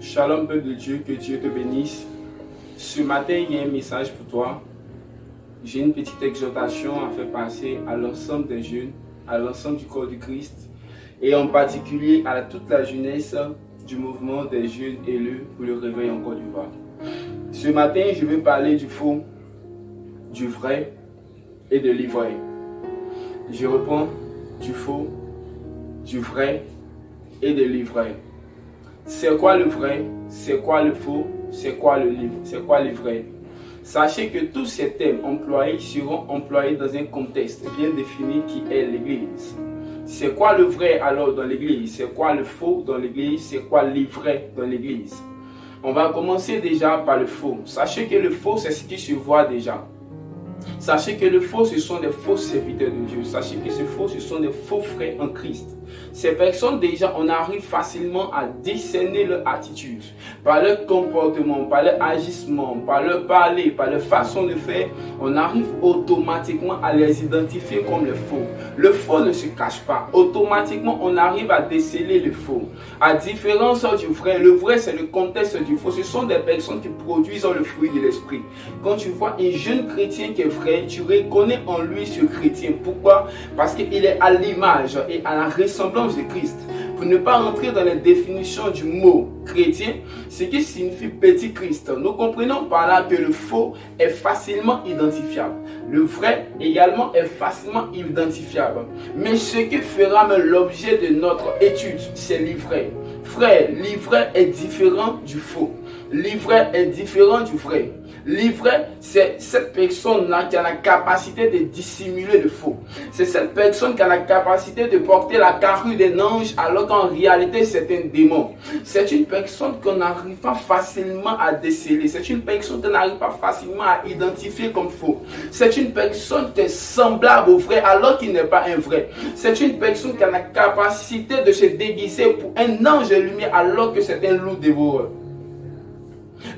Shalom peuple de Dieu, que Dieu te bénisse. Ce matin, il y a un message pour toi. J'ai une petite exhortation à faire passer à l'ensemble des jeunes, à l'ensemble du corps du Christ et en particulier à toute la jeunesse du mouvement des jeunes élus pour le réveil en Côte d'Ivoire. Ce matin, je vais parler du faux, du vrai et de l'ivraie. Je reprends du faux, du vrai et de l'ivraie. C'est quoi le vrai? C'est quoi le faux? C'est quoi l'ivraie? Sachez que tous ces thèmes employés seront employés dans un contexte bien défini qui est l'Église. C'est quoi le vrai alors dans l'Église? C'est quoi le faux dans l'Église? C'est quoi l'ivraie dans l'Église? On va commencer déjà par le faux. Sachez que le faux, c'est ce qui se voit déjà. Sachez que le faux, ce sont des faux serviteurs de Dieu. Sachez que ce faux, ce sont des faux frères en Christ. Ces personnes, déjà, on arrive facilement à discerner leur attitude. Par leur comportement, par leur agissement, par leur parler, par leur façon de faire, on arrive automatiquement à les identifier comme le faux. Le faux ne se cache pas. Automatiquement, on arrive à déceler le faux. À différence du vrai, le vrai, c'est le contexte du faux. Ce sont des personnes qui produisent le fruit de l'esprit. Quand tu vois un jeune chrétien qui est vrai, tu reconnais en lui ce chrétien. Pourquoi? Parce qu'il est à l'image et à la ressemblance de Christ. Pour ne pas rentrer dans les définitions du mot chrétien, ce qui signifie petit Christ, nous comprenons par là que le faux est facilement identifiable. Le vrai également est facilement identifiable. Mais ce qui fera l'objet de notre étude, c'est l'ivraie. Frère, l'ivraie est différent du faux. L'ivraie est différent du vrai. L'ivraie, c'est cette personne-là qui a la capacité de dissimuler le faux. C'est cette personne qui a la capacité de porter la carrure d'un ange alors qu'en réalité c'est un démon. C'est une personne qu'on n'arrive pas facilement à déceler. C'est une personne qu'on n'arrive pas facilement à identifier comme faux. C'est une personne qui est semblable au vrai alors qu'il n'est pas un vrai. C'est une personne qui a la capacité de se déguiser pour un ange de lumière alors que c'est un loup dévoreur.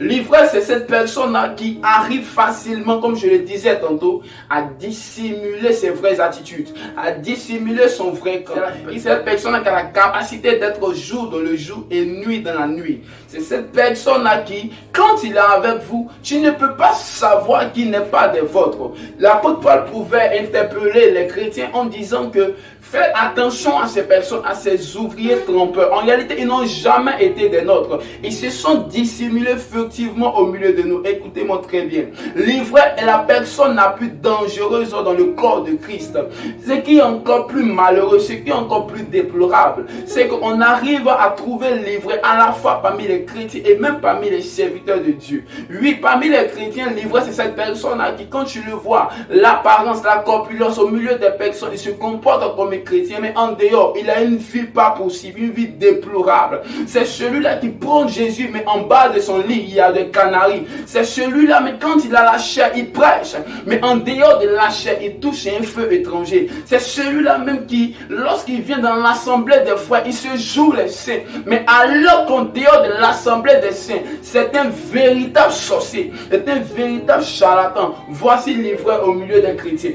L'ivraie, c'est cette personne-là qui arrive facilement, comme je le disais tantôt, à dissimuler ses vraies attitudes, à dissimuler son vrai corps. C'est cette personne-là qui a la capacité d'être jour dans le jour et nuit dans la nuit. C'est cette personne-là qui, quand il est avec vous, tu ne peux pas savoir qu'il n'est pas des vôtres. L'apôtre Paul pouvait interpeller les chrétiens en disant que faites attention à ces personnes, à ces ouvriers trompeurs. En réalité, ils n'ont jamais été des nôtres. Ils se sont dissimulés furtivement au milieu de nous. Écoutez-moi très bien. L'ivraie est la personne la plus dangereuse dans le corps de Christ. Ce qui est encore plus malheureux, ce qui est encore plus déplorable, c'est qu'on arrive à trouver l'ivraie à la fois parmi les chrétiens et même parmi les serviteurs de Dieu. Oui, parmi les chrétiens, l'ivraie, c'est cette personne-là qui, quand tu le vois, l'apparence, la corpulence au milieu des personnes, il se comporte comme un chrétien, mais en dehors, il a une vie pas possible, une vie déplorable. C'est celui-là qui prend Jésus, mais en bas de son lit, il y a des canaris. C'est celui-là, mais quand il a la chair, il prêche. Mais en dehors de la chair, il touche un feu étranger. C'est celui-là même qui, lorsqu'il vient dans l'assemblée des frères, il se joue les saints. Mais alors qu'en dehors de l'assemblée des saints, c'est un véritable sorcier, c'est un véritable charlatan. Voici l'ivraie au milieu des chrétiens.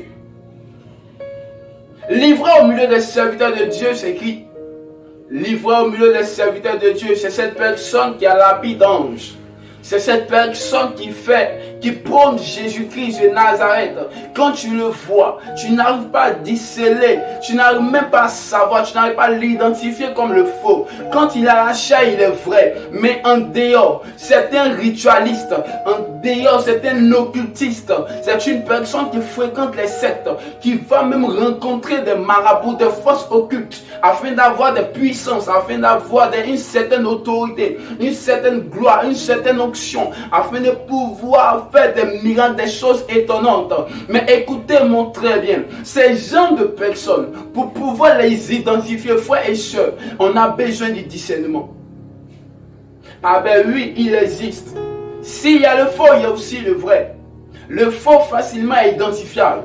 L'ivraie au milieu des serviteurs de Dieu, c'est qui? L'ivraie au milieu des serviteurs de Dieu, c'est cette personne qui a l'habit d'ange. C'est cette personne qui prône Jésus-Christ de Nazareth. Quand tu le vois, tu n'arrives pas à déceler, tu n'arrives même pas à savoir, tu n'arrives pas à l'identifier comme le faux. Quand il a la chair, il est vrai. Mais en dehors, c'est un ritualiste. En dehors, c'est un occultiste. C'est une personne qui fréquente les sectes, qui va même rencontrer des marabouts, des forces occultes, afin d'avoir des puissances, afin d'avoir une certaine autorité, une certaine gloire, une certaine afin de pouvoir faire des miracles, des choses étonnantes. Mais écoutez-moi très bien, ces gens de personnes, pour pouvoir les identifier, frères et sœurs, on a besoin du discernement. Ah ben oui, il existe. S'il y a le faux, il y a aussi le vrai. Le faux facilement identifiable.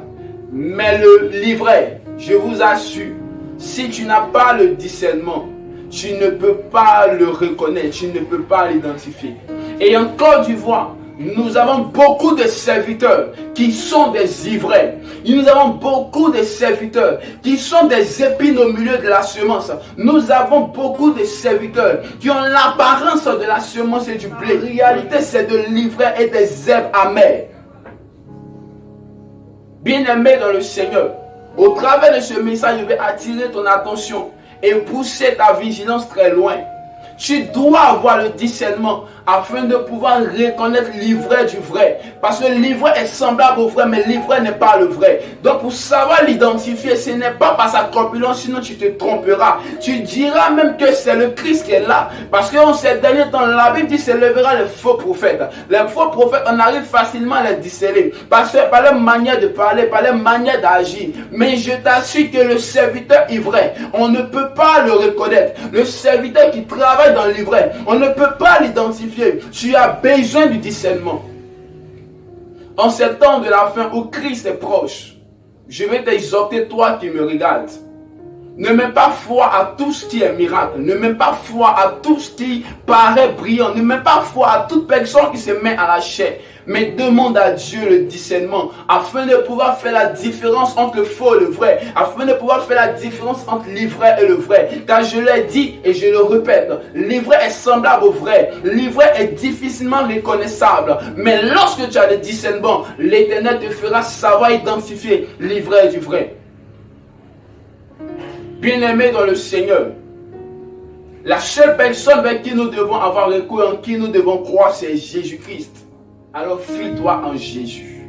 Mais l'ivraie, je vous assure, si tu n'as pas le discernement, tu ne peux pas le reconnaître, tu ne peux pas l'identifier. Et en Côte d'Ivoire, Nous avons beaucoup de serviteurs qui sont des ivraies. Nous avons beaucoup de serviteurs qui sont des épines au milieu de la semence. Nous avons beaucoup de serviteurs qui ont l'apparence de la semence et du blé. En réalité, c'est de l'ivraie et des herbes amères. Bien-aimé dans le Seigneur, au travers de ce message, je vais attirer ton attention et pousser ta vigilance très loin. Tu dois avoir le discernement afin de pouvoir reconnaître l'ivraie du vrai. Parce que l'ivraie est semblable au vrai, mais l'ivraie n'est pas le vrai. Donc pour savoir l'identifier, ce n'est pas par sa corpulence, sinon tu te tromperas. Tu diras même que c'est le Christ qui est là. Parce qu'en ces derniers temps, la Bible dit s'élèvera les faux prophètes. Les faux prophètes, on arrive facilement à les discerner. Parce que par leur manière de parler, par leur manière d'agir. Mais je t'assure que le serviteur ivraie, on ne peut pas le reconnaître. Le serviteur qui travaille dans l'ivraie, on ne peut pas l'identifier. Tu as besoin du discernement. En ces temps de la fin où Christ est proche, je vais t'exhorter, toi qui me regardes. Ne mets pas foi à tout ce qui est miracle. Ne mets pas foi à tout ce qui paraît brillant. Ne mets pas foi à toute personne qui se met à la chair. Mais demande à Dieu le discernement afin de pouvoir faire la différence entre le faux et le vrai. Afin de pouvoir faire la différence entre l'ivraie et le vrai. Car je l'ai dit et je le répète, l'ivraie est semblable au vrai. L'ivraie est difficilement reconnaissable. Mais lorsque tu as le discernement, l'Éternel te fera savoir identifier l'ivraie du vrai. Bien-aimés dans le Seigneur, la seule personne vers qui nous devons avoir recours, en qui nous devons croire, c'est Jésus-Christ. Alors fuis-toi en Jésus.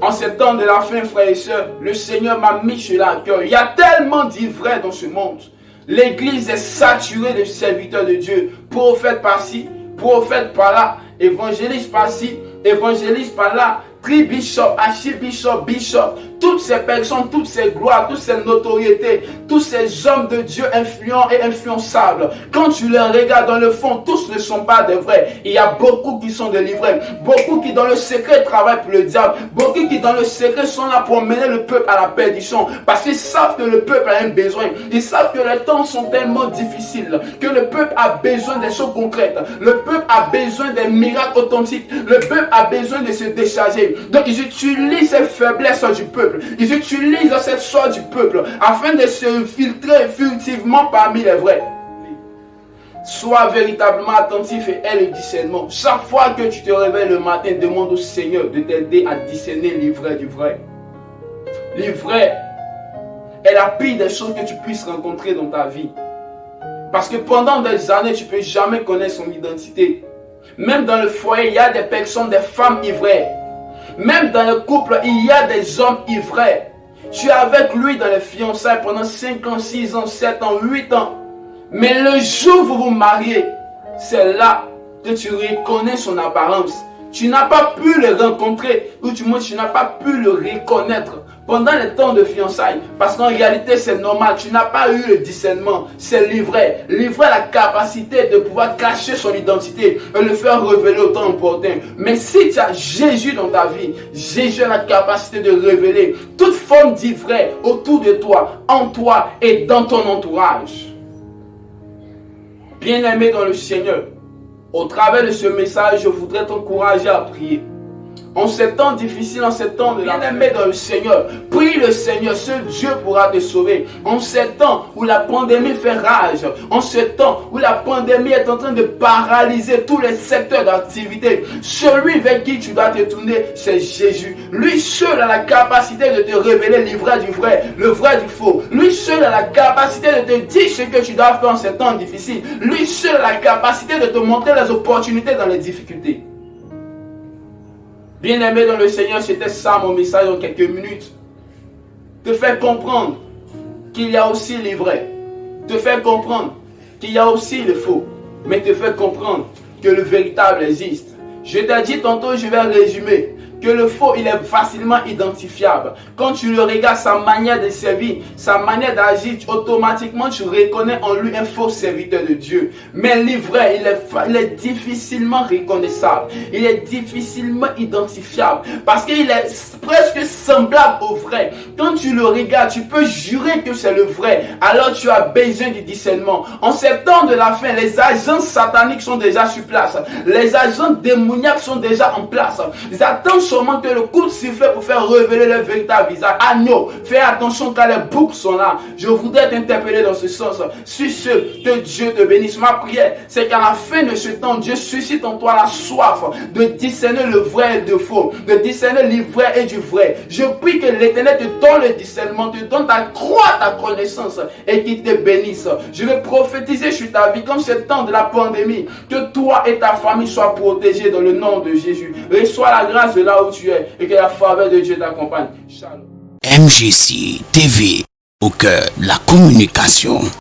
En ces temps de la fin, frères et sœurs, le Seigneur m'a mis cela à cœur. Il y a tellement d'ivraies dans ce monde. L'église est saturée de serviteurs de Dieu. Prophètes par-ci, prophètes par-là, évangélistes par-ci, évangélistes par-là, tri-bishop, archibishop, bishop, toutes ces personnes, toutes ces gloires, toutes ces notoriétés, tous ces hommes de Dieu influents et influençables. Quand tu les regardes dans le fond, tous ne sont pas des vrais. Il y a beaucoup qui sont des livrets, beaucoup qui dans le secret travaillent pour le diable, beaucoup qui dans le secret sont là pour mener le peuple à la perdition, parce qu'ils savent que le peuple a un besoin. Ils savent que les temps sont tellement difficiles, que le peuple a besoin des choses concrètes. Le peuple a besoin des miracles authentiques. Le peuple a besoin de se décharger. Donc ils utilisent ces faiblesses du peuple. Ils utilisent cette sorte du peuple afin de se filtrer furtivement parmi les vrais. Sois véritablement attentif et aie le discernement. Chaque fois que tu te réveilles le matin, demande au Seigneur de t'aider à discerner l'ivraie du vrai. L'ivraie est la pire des choses que tu puisses rencontrer dans ta vie. Parce que pendant des années, tu ne peux jamais connaître son identité. Même dans le foyer, il y a des personnes, des femmes ivraies. Même dans le couple, il y a des hommes ivraies. Tu es avec lui dans les fiançailles pendant 5 ans, 6 ans, 7 ans, 8 ans. Mais le jour où vous vous mariez, c'est là que tu reconnais son apparence. Tu n'as pas pu le rencontrer, ou du moins tu n'as pas pu le reconnaître pendant les temps de fiançailles. Parce qu'en réalité, c'est normal, tu n'as pas eu le discernement. C'est l'ivraie. L'ivraie a la capacité de pouvoir cacher son identité et le faire révéler au temps opportun. Mais si tu as Jésus dans ta vie, Jésus a la capacité de révéler toute forme d'ivraie autour de toi, en toi et dans ton entourage. Bien-aimé dans le Seigneur, au travers de ce message, je voudrais t'encourager à prier. En ces temps difficiles, en ces temps de bien-aimé dans le Seigneur, prie le Seigneur, seul Dieu pourra te sauver. En ces temps où la pandémie fait rage, en ce temps où la pandémie est en train de paralyser tous les secteurs d'activité, celui vers qui tu dois te tourner, c'est Jésus. Lui seul a la capacité de te révéler l'ivraie du vrai, le vrai du faux. Lui seul a la capacité de te dire ce que tu dois faire en ces temps difficiles. Lui seul a la capacité de te montrer les opportunités dans les difficultés. Bien-aimé dans le Seigneur, c'était ça mon message en quelques minutes. Te faire comprendre qu'il y a aussi les vrais. Te faire comprendre qu'il y a aussi le faux. Mais te faire comprendre que le véritable existe. Je t'ai dit tantôt, je vais résumer. que le faux, il est facilement identifiable. Quand tu le regardes, sa manière de servir, sa manière d'agir, automatiquement tu reconnais en lui un faux serviteur de Dieu. Mais l'ivraie, il est difficilement reconnaissable. Il est difficilement identifiable parce qu'il est presque semblable au vrai. Quand tu le regardes, tu peux jurer que c'est le vrai. Alors tu as besoin du discernement. En ces temps de la fin, les agents sataniques sont déjà sur place. Les agents démoniaques sont déjà en place. Ils attendent seulement que le coup de sifflet pour faire révéler leur véritable visage. Agneau, fais attention car les boucs sont là. Je voudrais t'interpeller dans ce sens. Suis sûr que Dieu te bénisse. Ma prière, c'est qu'à la fin de ce temps, Dieu suscite en toi la soif de discerner le vrai et le faux, de discerner l'ivraie et du vrai. Je prie que l'Éternel te donne le discernement, te donne d'accroître ta connaissance et qu'il te bénisse. Je vais prophétiser sur ta vie comme ce temps de la pandémie, que toi et ta famille soient protégés dans le nom de Jésus. Reçois la grâce de là où tu es et que la faveur de Dieu t'accompagne. Shalom. MJC TV, au cœur de la communication.